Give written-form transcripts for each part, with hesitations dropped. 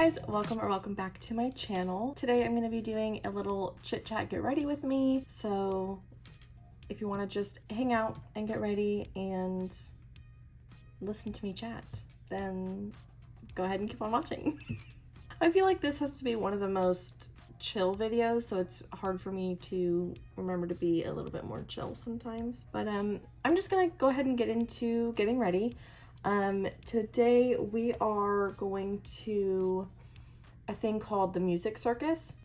guys, welcome back to my channel. Today I'm going to be doing a little chit chat get ready with me. So if you want to just hang out and get ready and listen to me chat, then go ahead and keep on watching. I feel like this has to be one of the most chill videos, so it's hard for me to remember to be a little bit more chill sometimes. But I'm just gonna go ahead and get into getting ready. Today we are going to a thing called the music circus.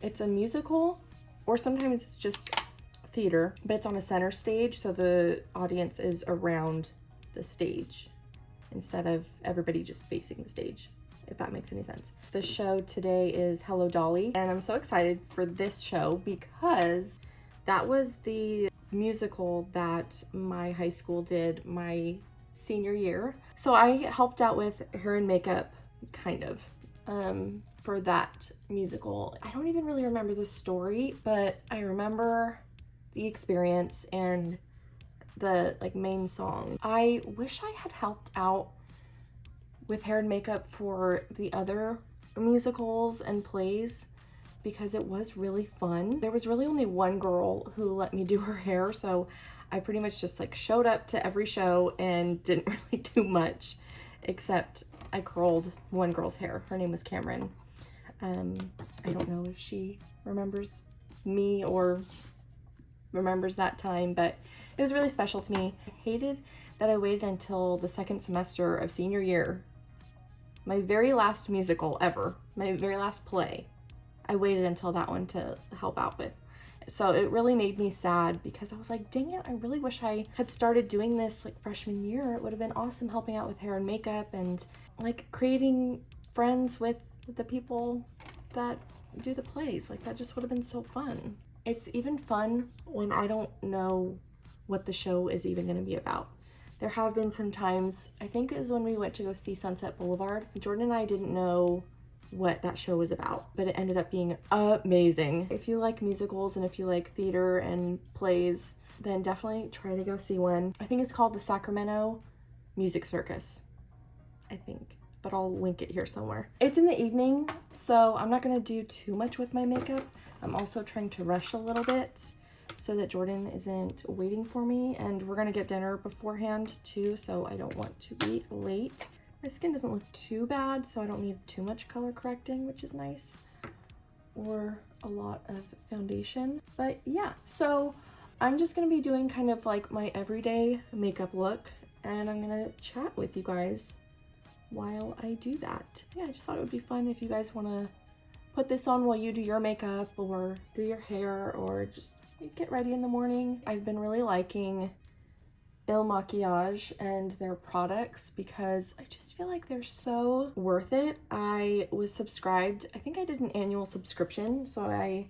It's a musical, or sometimes it's just theater, but it's on a center stage, so the audience is around the stage instead of everybody just facing the stage, if that makes any sense. The show today is Hello Dolly, and I'm so excited for this show because that was the musical that my high school did my senior year. So I helped out with hair and makeup, kind of, for that musical. I don't even really remember the story, but I remember the experience and the main song. I wish I had helped out with hair and makeup for the other musicals and plays because it was really fun. There was really only one girl who let me do her hair, so I pretty much just showed up to every show and didn't really do much, except I curled one girl's hair. Her name was Cameron. I don't know if she remembers me or remembers that time, but it was really special to me. I hated that I waited until the second semester of senior year, my very last musical ever, my very last play. I waited until that one to help out with. So it really made me sad because I was like, dang it, I really wish I had started doing this freshman year. It would have been awesome helping out with hair and makeup and creating friends with the people that do the plays. That just would have been so fun. It's even fun when I don't know what the show is even going to be about. There have been some times, I think it was when we went to go see Sunset Boulevard, Jordan and I didn't know what that show was about, but it ended up being amazing. If you like musicals and if you like theater and plays, then definitely try to go see one. I think it's called the Sacramento Music Circus, I think, but I'll link it here somewhere. It's in the evening, so I'm not gonna do too much with my makeup. I'm also trying to rush a little bit so that Jordan isn't waiting for me, and we're gonna get dinner beforehand too, so I don't want to be late. My skin doesn't look too bad, so I don't need too much color correcting, which is nice, or a lot of foundation. But yeah, so I'm just gonna be doing kind of my everyday makeup look, and I'm gonna chat with you guys while I do that. Yeah, I just thought it would be fun if you guys wanna put this on while you do your makeup or do your hair or just get ready in the morning. I've been really liking Il Makiage and their products because I just feel like they're so worth it. I was subscribed, I think I did an annual subscription, so I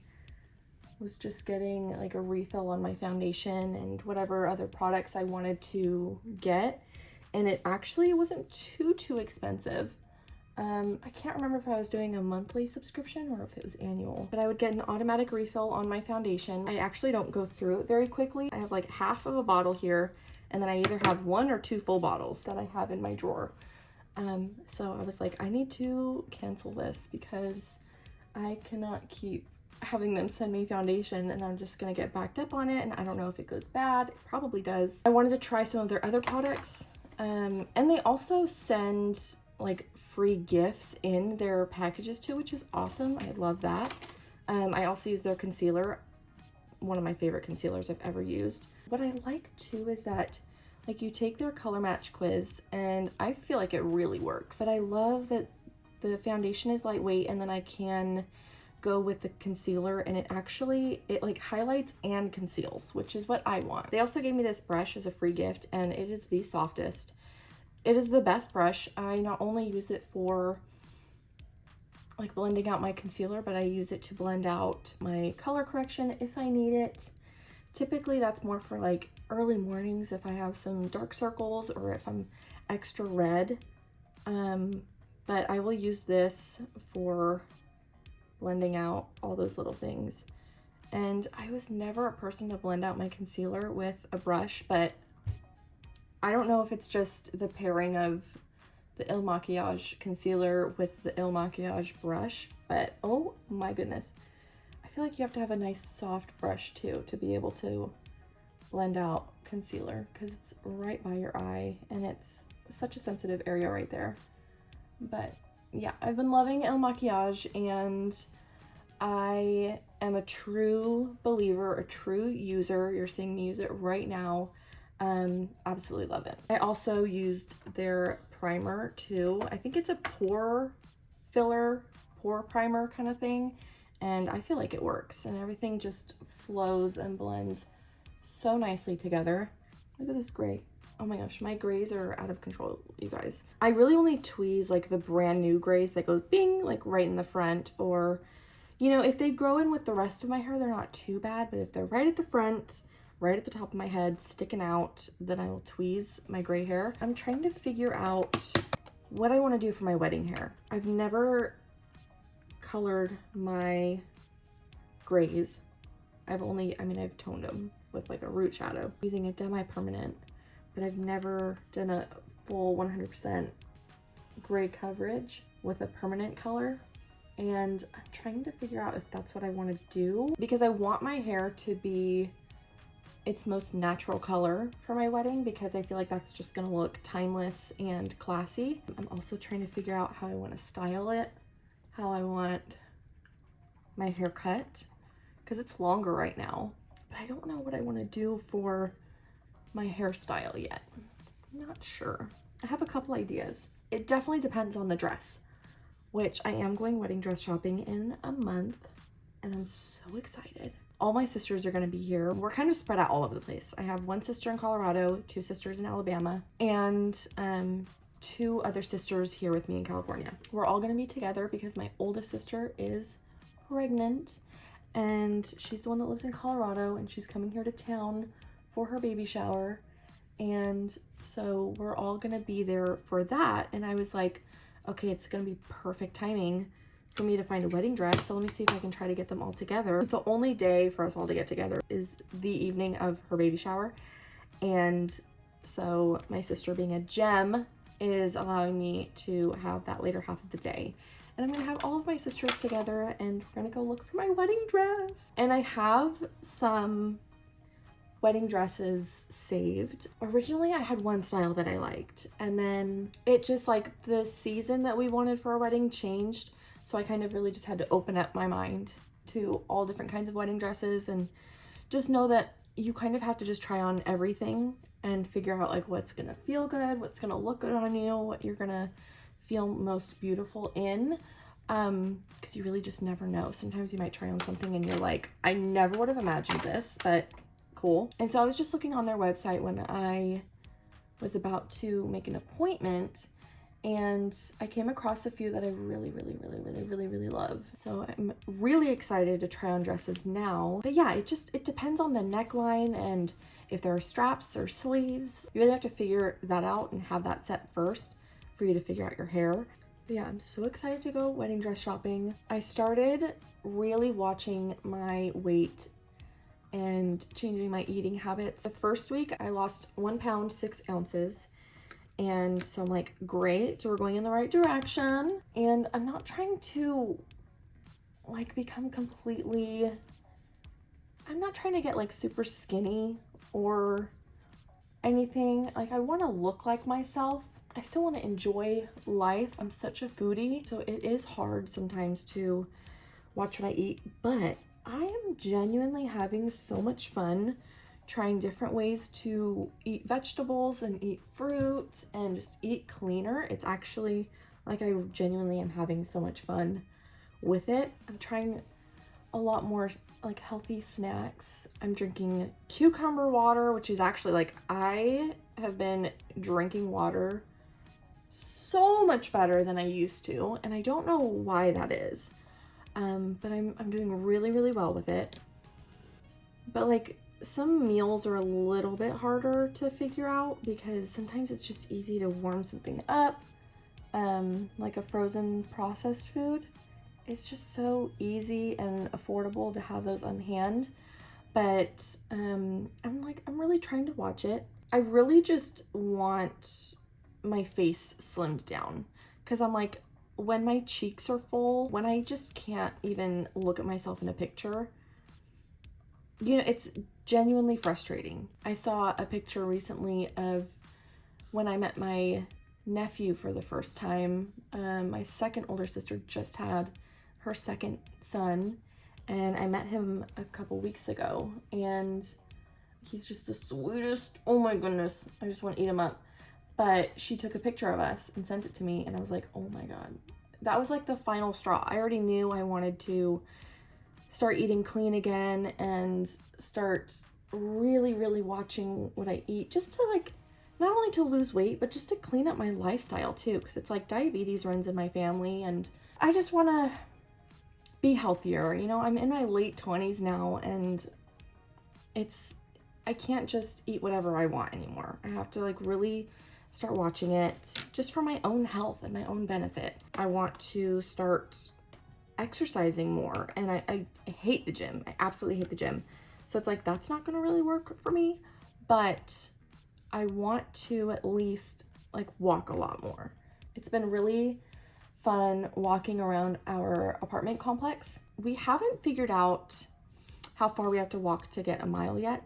was just getting a refill on my foundation and whatever other products I wanted to get, and it actually wasn't too expensive. I can't remember if I was doing a monthly subscription or if it was annual, but I would get an automatic refill on my foundation. I actually don't go through it very quickly. I have half of a bottle here, and then I either have one or two full bottles that I have in my drawer. So I was like, I need to cancel this because I cannot keep having them send me foundation and I'm just gonna get backed up on it, and I don't know if it goes bad. It probably does. I wanted to try some of their other products, and they also send free gifts in their packages too, which is awesome. I love that. I also use their concealer, one of my favorite concealers I've ever used. What I like too is that you take their color match quiz, and I feel like it really works. But I love that the foundation is lightweight, and then I can go with the concealer, and it highlights and conceals, which is what I want. They also gave me this brush as a free gift, and it is the softest. It is the best brush. I not only use it for blending out my concealer, but I use it to blend out my color correction if I need it. Typically that's more for early mornings if I have some dark circles or if I'm extra red. But I will use this for blending out all those little things. And I was never a person to blend out my concealer with a brush, but I don't know if it's just the pairing of the Il Makiage concealer with the Il Makiage brush, but oh my goodness. I feel like you have to have a nice soft brush too to be able to blend out concealer because it's right by your eye and it's such a sensitive area right there. But yeah, I've been loving Il Makiage, and I am a true believer, a true user. You're seeing me use it right now. Absolutely love it. I also used their primer too. I think it's a pore filler, pore primer kind of thing, and I feel like it works, and everything just flows and blends so nicely together. Look at this gray. Oh my gosh, my grays are out of control, you guys. I really only tweeze like the brand new grays that goes bing, like right in the front, or, you know, if they grow in with the rest of my hair, they're not too bad, but if they're right at the front, right at the top of my head, sticking out, then I will tweeze my gray hair. I'm trying to figure out what I want to do for my wedding hair. I've never colored my grays. I've toned them with like a root shadow using a demi-permanent, but I've never done a full 100% gray coverage with a permanent color. And I'm trying to figure out if that's what I want to do, because I want my hair to be its most natural color for my wedding, because I feel like that's just gonna look timeless and classy. I'm also trying to figure out how I want to style it, how I want my hair cut, because it's longer right now, but I don't know what I want to do for my hairstyle yet. I'm not sure. I have a couple ideas. It definitely depends on the dress, which I am going wedding dress shopping in a month, and I'm so excited. All my sisters are going to be here. We're kind of spread out all over the place. I have one sister in Colorado, 2 sisters in Alabama, and 2 other sisters here with me in California. We're all going to be together because my oldest sister is pregnant, and she's the one that lives in Colorado, and she's coming here to town for her baby shower. And so we're all gonna be there for that. And I was like, okay, it's gonna be perfect timing for me to find a wedding dress. So let me see if I can try to get them all together. The only day for us all to get together is the evening of her baby shower. And so my sister, being a gem, is allowing me to have that later half of the day. And I'm gonna have all of my sisters together, and we're gonna go look for my wedding dress. And I have some wedding dresses saved. Originally I had one style that I liked, and then it just, like, the season that we wanted for our wedding changed, so I kind of really just had to open up my mind to all different kinds of wedding dresses, and just know that you kind of have to just try on everything and figure out like what's gonna feel good, what's gonna look good on you, what you're gonna feel most beautiful in, because you really just never know. Sometimes you might try on something and you're like, I never would have imagined this, but cool. And so I was just looking on their website when I was about to make an appointment, and I came across a few that I really love. So I'm really excited to try on dresses now. But yeah, it depends on the neckline and if there are straps or sleeves. You really have to figure that out and have that set first for you to figure out your hair. But yeah, I'm so excited to go wedding dress shopping. I started really watching my weight and changing my eating habits. The first week I lost 1 pound, 6 ounces. And so I'm like, great, so we're going in the right direction. And I'm not trying to like become completely, I'm not trying to get like super skinny or anything. Like, I want to look like myself. I still want to enjoy life. I'm such a foodie, so it is hard sometimes to watch what I eat, but I am genuinely having so much fun trying different ways to eat vegetables and eat fruit and just eat cleaner. It's actually like, I genuinely am having so much fun with it. I'm trying a lot more like healthy snacks. I'm drinking cucumber water, which is actually like, I have been drinking water so much better than I used to, and I don't know why that is. But I'm doing really well with it. But like, some meals are a little bit harder to figure out because sometimes it's just easy to warm something up, like a frozen processed food. It's just so easy and affordable to have those on hand. But I'm really trying to watch it. I really just want my face slimmed down. Because I'm like, when my cheeks are full, when I just can't even look at myself in a picture, you know, it's genuinely frustrating. I saw a picture recently of when I met my nephew for the first time. My second older sister just had her second son, and I met him a couple weeks ago, and he's just the sweetest. Oh my goodness, I just want to eat him up. But she took a picture of us and sent it to me, and I was like, oh my God. That was like the final straw. I already knew I wanted to start eating clean again and start really, really watching what I eat, just to like, not only to lose weight, but just to clean up my lifestyle too, because it's like diabetes runs in my family, and I just want to be healthier. You know, I'm in my late 20s now, and I can't just eat whatever I want anymore. I have to like really start watching it just for my own health and my own benefit. I want to start exercising more, and I hate the gym. I absolutely hate the gym. So it's like, that's not going to really work for me, but I want to at least like walk a lot more. It's been really fun walking around our apartment complex. We haven't figured out how far we have to walk to get a mile yet.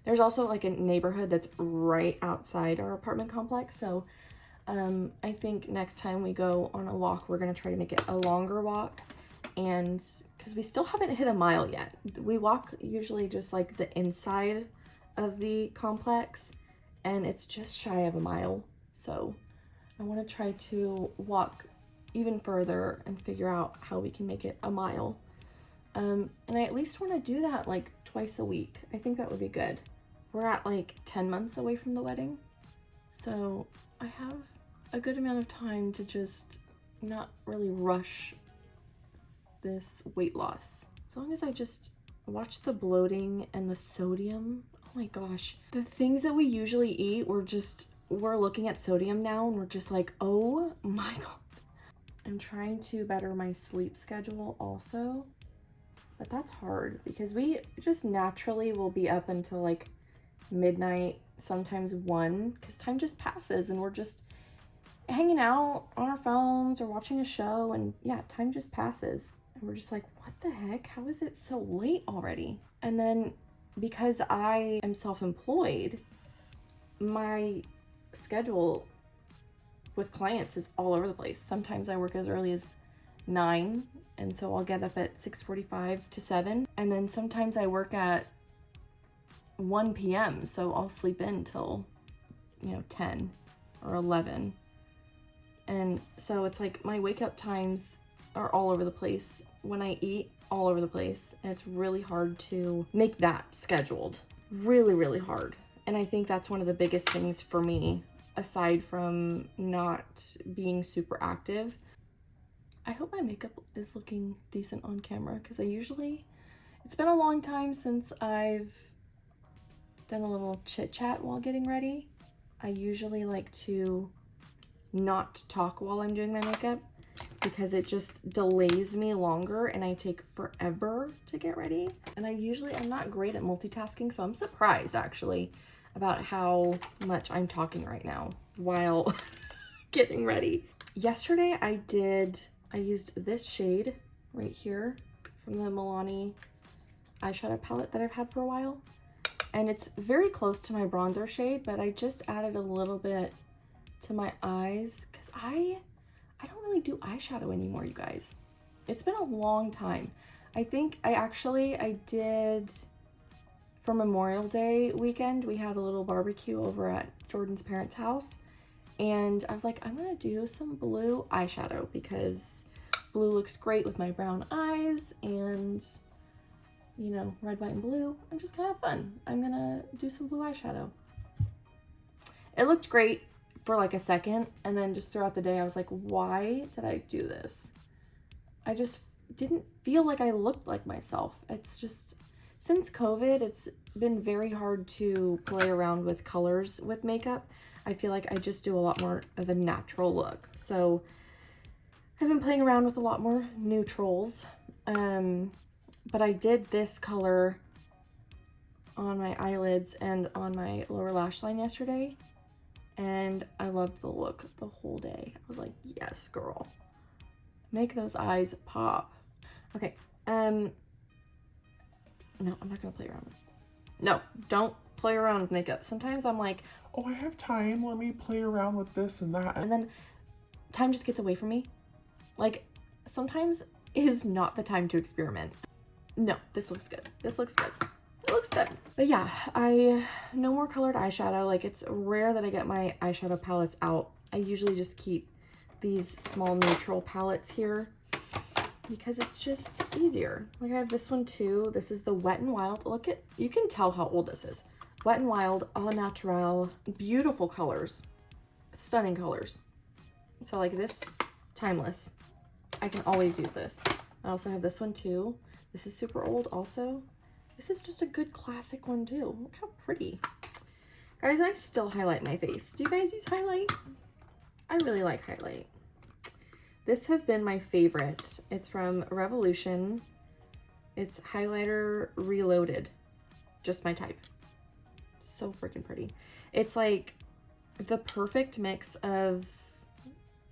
There's also like a neighborhood that's right outside our apartment complex. So I think next time we go on a walk, we're going to try to make it a longer walk. And because we still haven't hit a mile yet. We walk usually just like the inside of the complex, and it's just shy of a mile. So I want to try to walk even further and figure out how we can make it a mile. And I at least want to do that like twice a week. I think that would be good. We're at like 10 months away from the wedding, so I have a good amount of time to just not really rush this weight loss. As long as I just watch the bloating and the sodium. Oh my gosh. The things that we usually eat, we're looking at sodium now, and we're just like, oh my God. I'm trying to better my sleep schedule also, but that's hard because we just naturally will be up until like midnight, sometimes 1, because time just passes and we're just hanging out on our phones or watching a show, and yeah, time just passes and we're just like, what the heck, how is it so late already? And then because I am self-employed, my schedule with clients is all over the place. Sometimes I work as early as 9, and so I'll get up at 6:45 to 7, and then sometimes I work at 1 p.m. so I'll sleep in till 10 or 11, and so it's like my wake up times are all over the place, when I eat all over the place, and it's really hard to make that scheduled. Really, really hard. And I think that's one of the biggest things for me, aside from not being super active. I hope my makeup is looking decent on camera, because it's been a long time since I've done a little chit chat while getting ready. I usually like to not talk while I'm doing my makeup, because it just delays me longer and I take forever to get ready. And I'm not great at multitasking, so I'm surprised actually about how much I'm talking right now while getting ready. Yesterday I used this shade right here from the Milani eyeshadow palette that I've had for a while. And it's very close to my bronzer shade, but I just added a little bit to my eyes because I don't really do eyeshadow anymore, you guys. It's been a long time. I think I did for Memorial Day weekend. We had a little barbecue over at Jordan's parents' house, and I was like, I'm gonna do some blue eyeshadow because blue looks great with my brown eyes, and red, white, and blue. I'm just gonna have fun. I'm gonna do some blue eyeshadow. It looked great for like a second, and then just throughout the day I was like, why did I do this? I just didn't feel like I looked like myself. It's just, since COVID, it's been very hard to play around with colors with makeup. I feel like I just do a lot more of a natural look. So I've been playing around with a lot more neutrals. But I did this color on my eyelids and on my lower lash line yesterday, and I loved the look the whole day. I was like, yes, girl. Make those eyes pop. Okay, no, I'm not gonna play around. No, don't play around with makeup. Sometimes I'm like, oh, I have time, let me play around with this and that. And then time just gets away from me. Like, sometimes it is not the time to experiment. No, this looks good. This looks good. It looks good. But yeah, no more colored eyeshadow. Like, it's rare that I get my eyeshadow palettes out. I usually just keep these small neutral palettes here because it's just easier. Like, I have this one too. This is the Wet n Wild. Look at, you can tell how old this is. Wet n Wild, Au Naturel. Beautiful colors. Stunning colors. So like this, timeless. I can always use this. I also have this one too. This is super old also. This is just a good classic one too. Look how pretty. Guys, I still highlight my face. Do you guys use highlight? I really like highlight. This has been my favorite. It's from Revolution. It's highlighter reloaded. Just my type. So freaking pretty. It's like the perfect mix of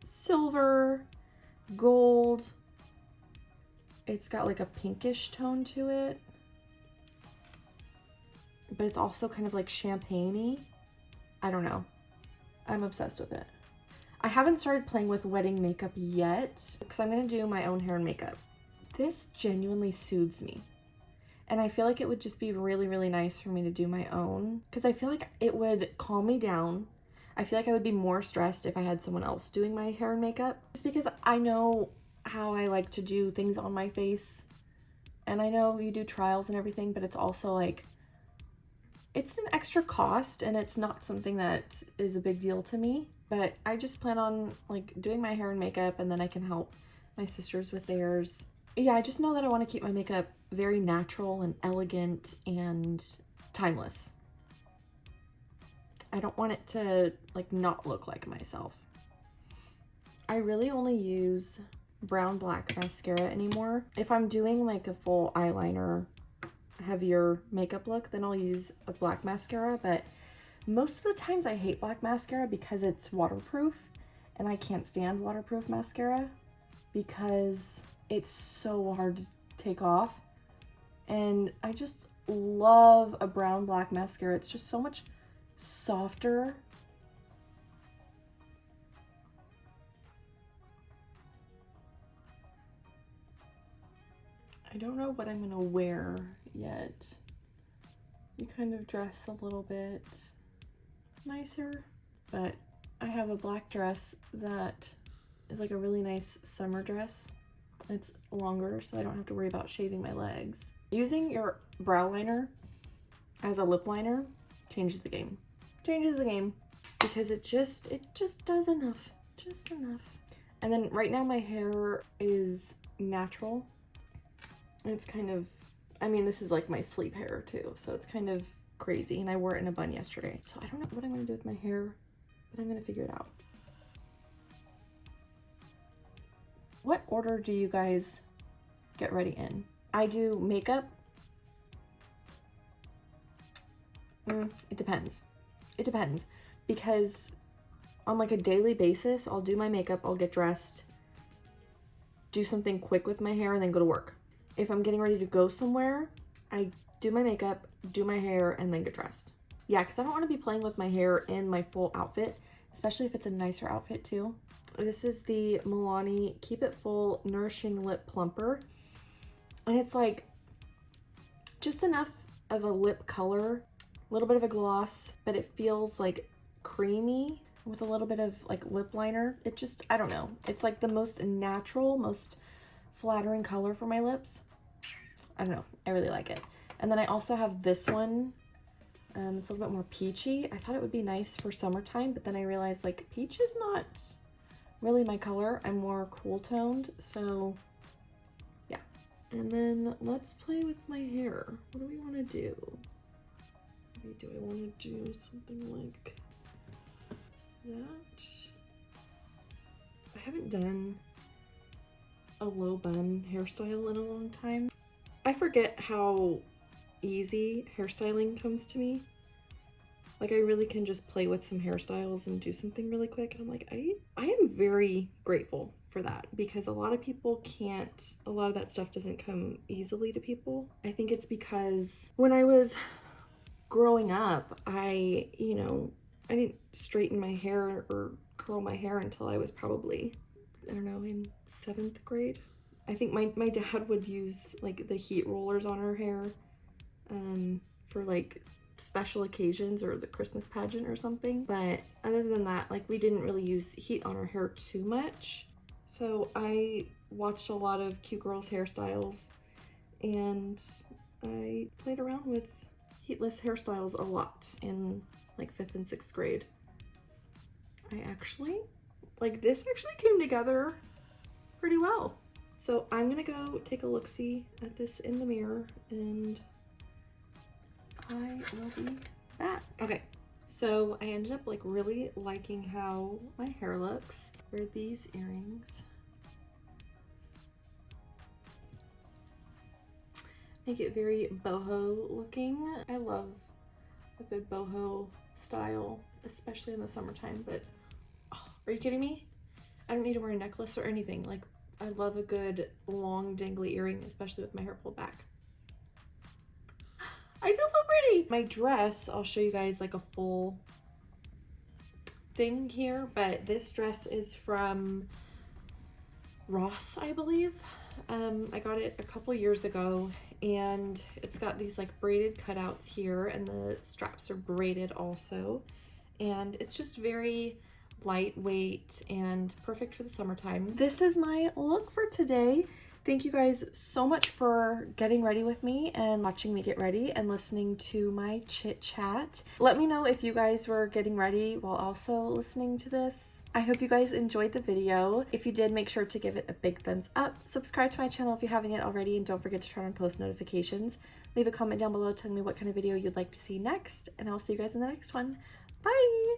silver, gold. It's got like a pinkish tone to it, but it's also kind of like champagne-y. I don't know. I'm obsessed with it. I haven't started playing with wedding makeup yet because I'm gonna do my own hair and makeup. This genuinely soothes me. And I feel like it would just be really, really nice for me to do my own because I feel like it would calm me down. I feel like I would be more stressed if I had someone else doing my hair and makeup just because I know how I like to do things on my face. And I know you do trials and everything, but it's also like, it's an extra cost and it's not something that is a big deal to me. But I just plan on like doing my hair and makeup and then I can help my sisters with theirs. Yeah, I just know that I want to keep my makeup very natural and elegant and timeless. I don't want it to like not look like myself. I really only use brown black mascara anymore. If I'm doing like a full eyeliner, heavier makeup look, then I'll use a black mascara. But most of the times I hate black mascara because it's waterproof and I can't stand waterproof mascara because it's so hard to take off. And I just love a brown black mascara. It's just so much softer. I don't know what I'm gonna wear yet. You kind of dress a little bit nicer, but I have a black dress that is like a really nice summer dress. It's longer, so I don't have to worry about shaving my legs. Using your brow liner as a lip liner changes the game. Changes the game because it just does enough. Just enough. And then right now my hair is natural. It's kind of, I mean, this is like my sleep hair too, so it's kind of crazy. And I wore it in a bun yesterday. So I don't know what I'm gonna do with my hair, but I'm gonna figure it out. What order do you guys get ready in? I do makeup. It depends. It depends because on like a daily basis, I'll do my makeup, I'll get dressed, do something quick with my hair, and then go to work. If I'm getting ready to go somewhere, I do my makeup, do my hair, and then get dressed. Yeah, because I don't want to be playing with my hair in my full outfit, especially if it's a nicer outfit too. This is the Milani Keep It Full Nourishing Lip Plumper. And it's like just enough of a lip color, a little bit of a gloss, but it feels like creamy with a little bit of like lip liner. It just, I don't know. It's like the most natural, most flattering color for my lips. I don't know. I really like it. And then I also have this one. It's a little bit more peachy. I thought it would be nice for summertime, but then I realized like peach is not really my color. I'm more cool toned. So yeah. And then let's play with my hair. What do we want to do? Maybe do I want to do something like that? I haven't done a low bun hairstyle in a long time. I forget how easy hairstyling comes to me. Like I really can just play with some hairstyles and do something really quick. And I'm like, I am very grateful for that, because a lot of people can't, a lot of that stuff doesn't come easily to people. I think it's because when I was growing up, I didn't straighten my hair or curl my hair until I was probably, I don't know, in 7th grade. I think my dad would use like the heat rollers on our hair for like special occasions or the Christmas pageant or something. But other than that, like we didn't really use heat on our hair too much. So I watched a lot of cute girls hairstyles and I played around with heatless hairstyles a lot in like 5th and 6th grade. This actually came together pretty well. So I'm gonna go take a look-see at this in the mirror and I will be back. Okay, so I ended up like really liking how my hair looks. Wear these earrings. Make it very boho looking. I love a good boho style, especially in the summertime, but oh, are you kidding me? I don't need to wear a necklace or anything. Like I love a good long dangly earring, especially with my hair pulled back. I feel so pretty. My dress, I'll show you guys like a full thing here, but this dress is from Ross, I believe. I got it a couple years ago and it's got these like braided cutouts here and the straps are braided also. And it's just very lightweight and perfect for the summertime. This is my look for today. Thank you guys so much for getting ready with me and watching me get ready and listening to my chit chat. Let me know if you guys were getting ready while also listening to this. I hope you guys enjoyed the video. If you did, make sure to give it a big thumbs up. Subscribe to my channel if you haven't yet already, and don't forget to turn on post notifications. Leave a comment down below telling me what kind of video you'd like to see next, and I'll see you guys in the next one. Bye!